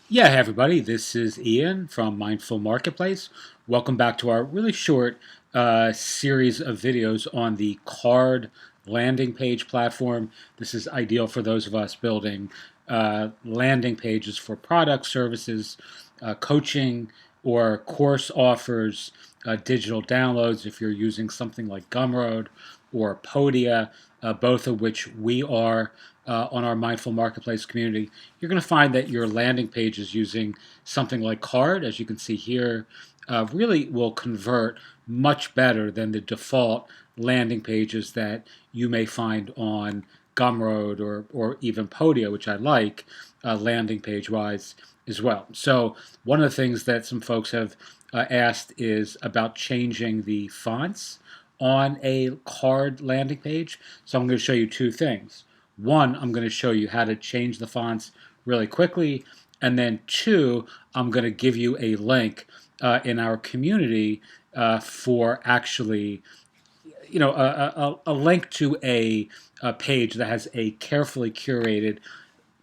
Yeah, hey everybody, this is Ian from Mindful Marketplace. Welcome back to our really short series of videos on the card landing page platform. This is ideal for those of us building landing pages for products, services, coaching, or course offers, digital downloads if you're using something like Gumroad or Podia, both of which we are on our Mindful Marketplace community. You're going to find that your landing pages using something like Card, as you can see here, really will convert much better than the default landing pages that you may find on Gumroad or even Podia, which I like landing page wise as well. So, one of the things that some folks have asked is about changing the fonts on a card landing page. So, I'm going to show you two things. One, I'm going to show you how to change the fonts really quickly. And then two, I'm going to give you a link in our community for actually, a link to a page that has a carefully curated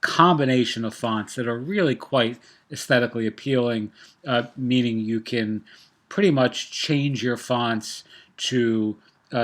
combination of fonts that are really quite aesthetically appealing, meaning you can pretty much change your fonts to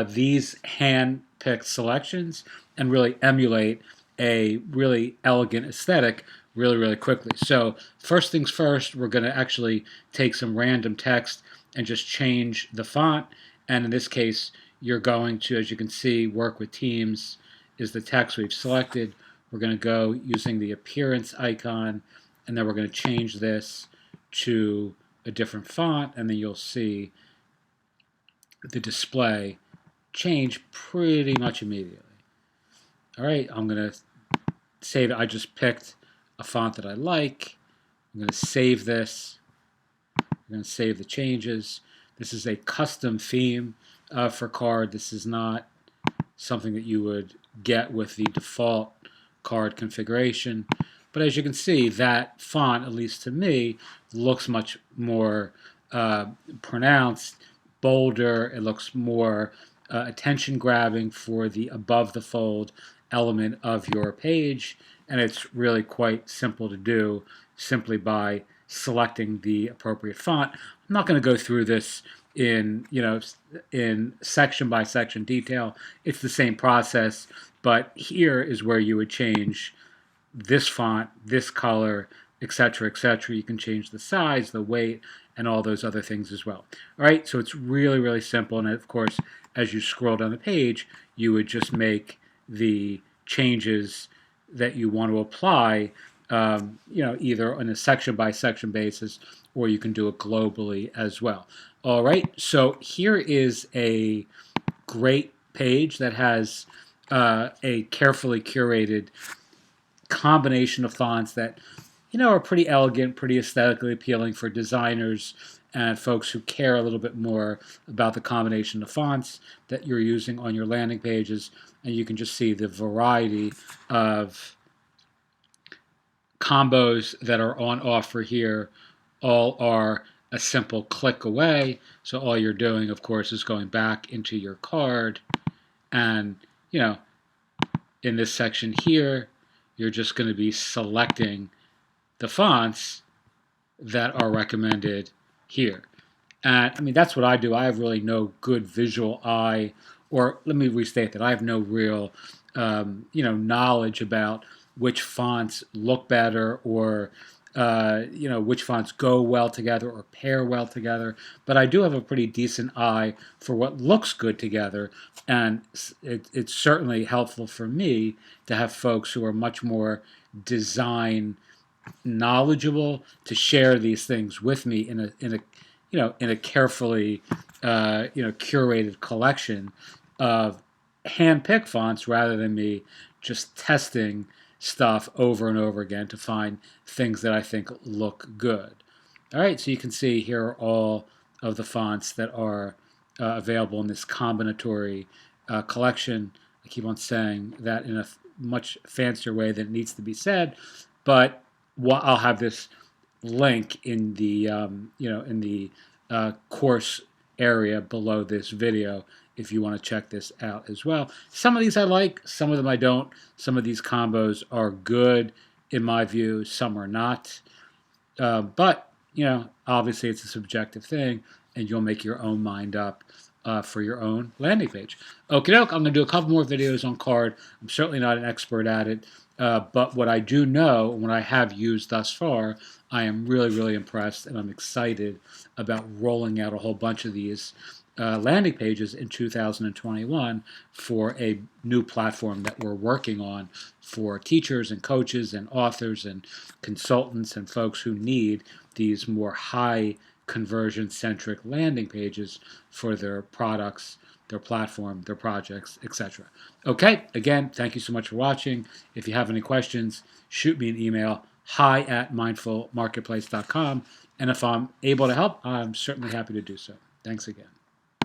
these hand-picked selections and really emulate a really elegant aesthetic really, really quickly. So first things first, we're going to actually take some random text and just change the font. And in this case, you're going to, as you can see, work with teams is the text we've selected. We're going to go using the appearance icon, and then we're going to change this to a different font, and then you'll see the display change pretty much immediately. All right, I'm going to say that I just picked a font that I like. I'm going to save this. I'm going to save the changes. This is a custom theme for Card. This is not something that you would get with the default card configuration. But as you can see, that font, at least to me, looks much more pronounced, bolder. It looks more attention grabbing for the above the fold element of your page. And it's really quite simple to do simply by selecting the appropriate font. I'm not going to go through this in section by section detail. It's the same process, but here is where you would change this font, this color, etc., etc. You can change the size, the weight, and all those other things as well. All right, so it's really, really simple. And of course, as you scroll down the page, you would just make the changes that you want to apply, either on a section by section basis, or you can do it globally as well. All right, so here is a great page that has a carefully curated combination of fonts that are pretty elegant, pretty aesthetically appealing for designers and folks who care a little bit more about the combination of fonts that you're using on your landing pages. And you can just see the variety of combos that are on offer here. All are a simple click away. So all you're doing, of course, is going back into your card and, in this section here, you're just going to be selecting the fonts that are recommended here. And I mean, that's what I do. I have really no good visual eye, or let me restate that I have no real, knowledge about which fonts look better or, which fonts go well together or pair well together. But I do have a pretty decent eye for what looks good together. And it's certainly helpful for me to have folks who are much more design knowledgeable to share these things with me in a carefully curated collection of hand-picked fonts rather than me just testing stuff over and over again to find things that I think look good. All right, so you can see here are all of the fonts that are available in this combinatory collection. I keep on saying that in a much fancier way than it needs to be said, but I'll have this link in the course area below this video if you want to check this out as well. Some of these I like, some of them I don't. Some of these combos are good in my view, some are not. But, obviously it's a subjective thing, and you'll make your own mind up for your own landing page. Okay, doke, I'm going to do a couple more videos on Card. I'm certainly not an expert at it, but what I do know, what I have used thus far, I am really, really impressed, and I'm excited about rolling out a whole bunch of these landing pages in 2021 for a new platform that we're working on for teachers and coaches and authors and consultants and folks who need these more high conversion centric landing pages for their products, their platform, their projects, etc. Okay, again, thank you so much for watching. If you have any questions, shoot me an email, hi@mindfulmarketplace.com. And if I'm able to help, I'm certainly happy to do so. Thanks again.